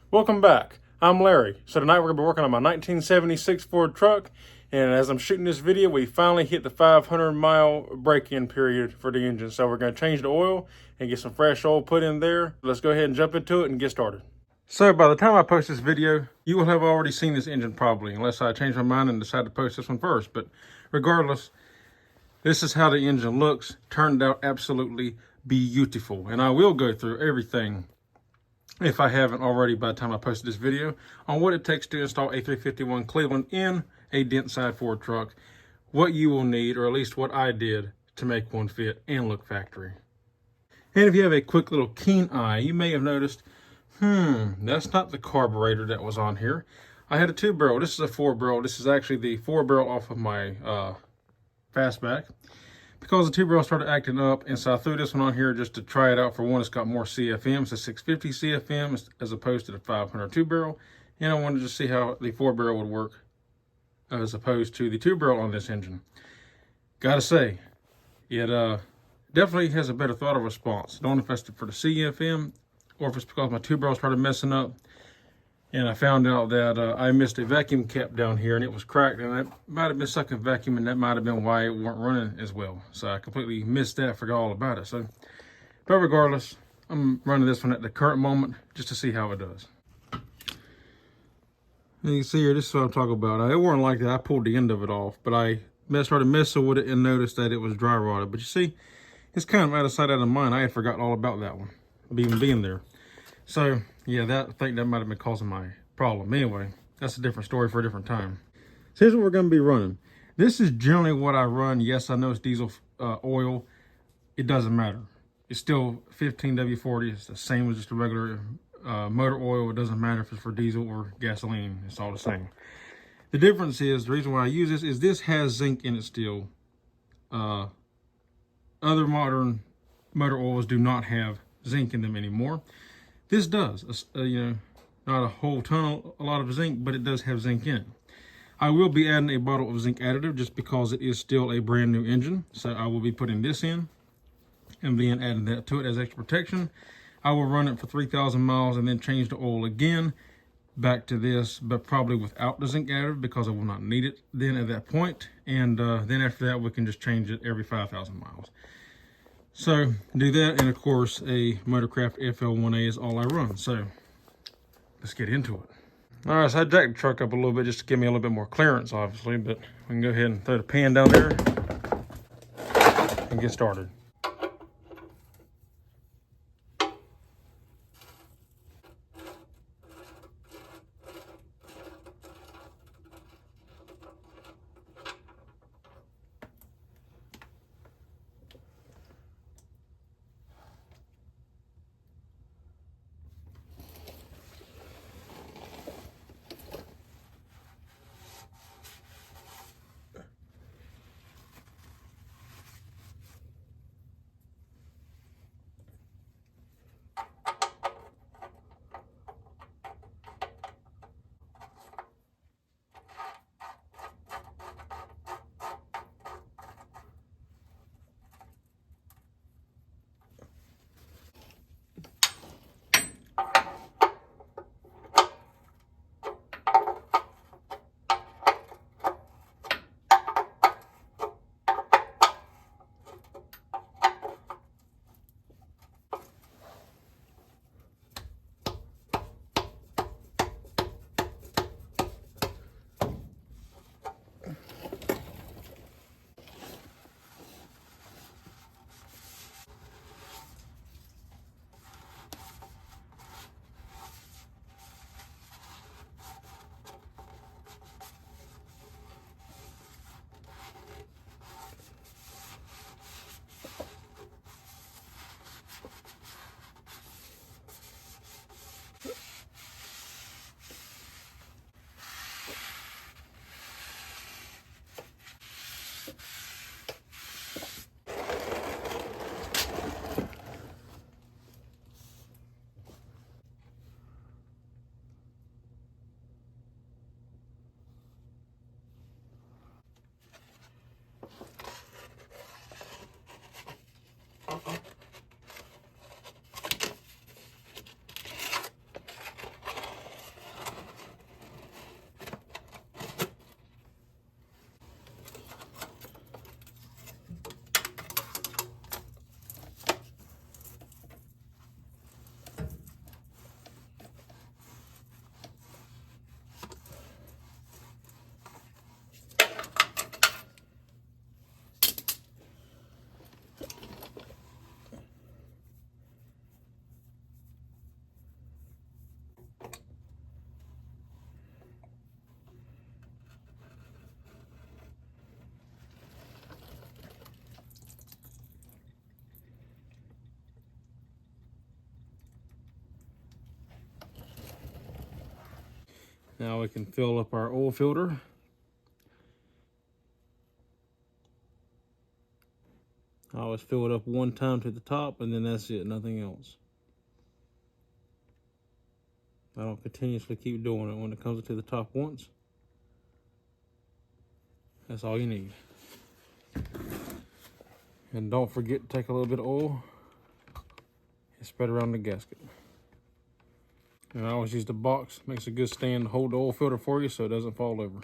Welcome back. I'm Larry. So tonight we're going to be working on my 1976 Ford truck, and as I'm shooting this video, we finally hit the 500-mile break-in period for the engine. So we're going to change the oil and get some fresh oil put in there. Let's go ahead and jump into it and get started. So by the time I post this video, you will have already seen this engine probably, unless I change my mind and decide to post this one first. But regardless, this is how the engine looks. Turned out absolutely beautiful. And I will go through everything, if I haven't already by the time I posted this video, on what it takes to install a 351 Cleveland in a dent side Ford truck, what you will need, or at least what I did to make one fit and look factory. And if you have a quick little keen eye, you may have noticed, that's not the carburetor that was on here. I had a 2-barrel. This is a 4-barrel. This is actually the 4-barrel off of my fastback, because the 2-barrel started acting up, and so I threw this one on here just to try it out. For one, it's got more CFM. It's a 650 CFM as opposed to the 500 2-barrel, and I wanted to see how the 4-barrel would work as opposed to the 2-barrel on this engine. Gotta say, it definitely has a better throttle response. Don't know if that's for the CFM or if it's because my 2-barrel started messing up. And I found out that I missed a vacuum cap down here, and it was cracked, and that might have been sucking vacuum, and that might have been why it weren't running as well. So I completely missed that, forgot all about it. So, but regardless, I'm running this one at the current moment just to see how it does. And you can see here, this is what I'm talking about. It wasn't like that. I pulled the end of it off, but I started messing with it and noticed that it was dry rotted. But you see, it's kind of out of sight, out of mind. I had forgotten all about that one, even being there. So yeah, I think that might have been causing my problem. Anyway, that's a different story for a different time. So here's what we're going to be running. This is generally what I run. Yes, I know it's diesel oil. It doesn't matter. It's still 15W40. It's the same as just a regular motor oil. It doesn't matter if it's for diesel or gasoline. It's all the same. The difference is, the reason why I use this is this has zinc in it still. Other modern motor oils do not have zinc in them anymore. This does, not a whole ton, a lot of zinc, but it does have zinc in it. I will be adding a bottle of zinc additive just because it is still a brand new engine. So I will be putting this in and then adding that to it as extra protection. I will run it for 3,000 miles and then change the oil again back to this, but probably without the zinc additive because I will not need it then at that point. And then after that, we can just change it every 5,000 miles. So do that, and of course a Motorcraft FL1A is all I run. So let's get into it. All right, so I jacked the truck up a little bit just to give me a little bit more clearance, obviously, but we can go ahead and throw the pan down there and get started. Now we can fill up our oil filter. I always fill it up one time to the top, and then that's it, nothing else. I don't continuously keep doing it. When it comes to the top once, that's all you need. And don't forget to take a little bit of oil and spread around the gasket. And I always use the box. Makes a good stand to hold the oil filter for you so it doesn't fall over.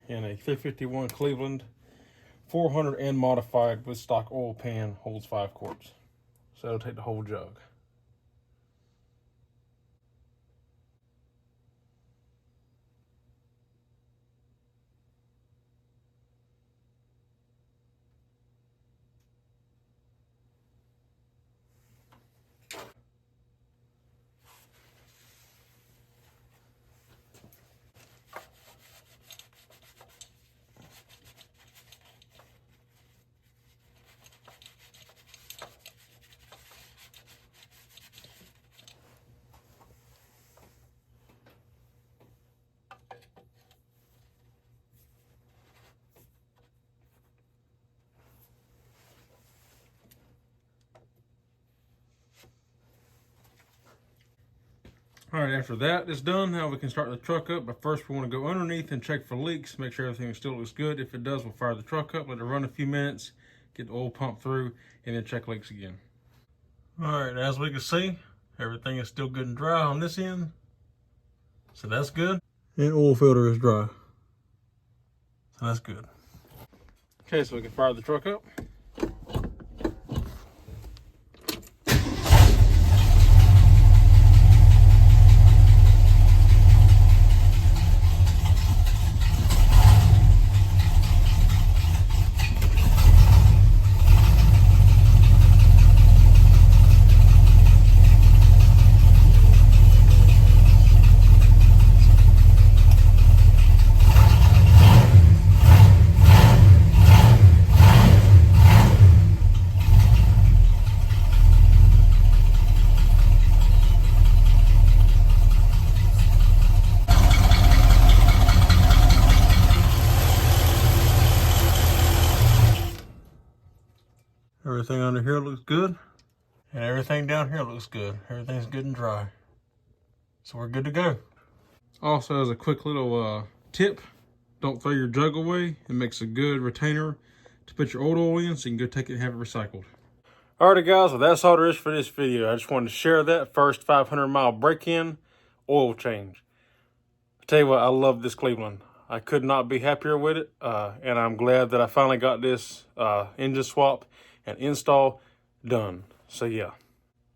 And a 351 Cleveland 400 and modified with stock oil pan holds 5 quarts. So it'll take the whole jug. All right, after that is done, now we can start the truck up. But first we want to go underneath and check for leaks, make sure everything still looks good. If it does, we'll fire the truck up, let it run a few minutes, get the oil pump through, and then check leaks again. All right, as we can see, everything is still good and dry on this end. So that's good. And oil filter is dry. So that's good. Okay, so we can fire the truck up. Everything under here looks good. And everything down here looks good. Everything's good and dry. So we're good to go. Also, as a quick little tip, don't throw your jug away. It makes a good retainer to put your old oil in, so you can go take it and have it recycled. Alrighty guys, well that's all there is for this video. I just wanted to share that first 500 mile break-in oil change. I tell you what, I love this Cleveland. I could not be happier with it, and I'm glad that I finally got this engine swap and install done. So yeah,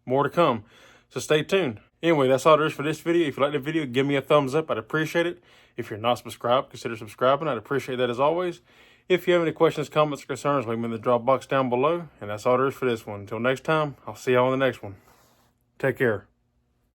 more to come. So stay tuned. Anyway, that's all there is for this video. If you like the video, give me a thumbs up. I'd appreciate it. If you're not subscribed, consider subscribing. I'd appreciate that as always. If you have any questions, comments, or concerns, leave them in the drop box down below. And that's all there is for this one. Until next time, I'll see y'all on the next one. Take care.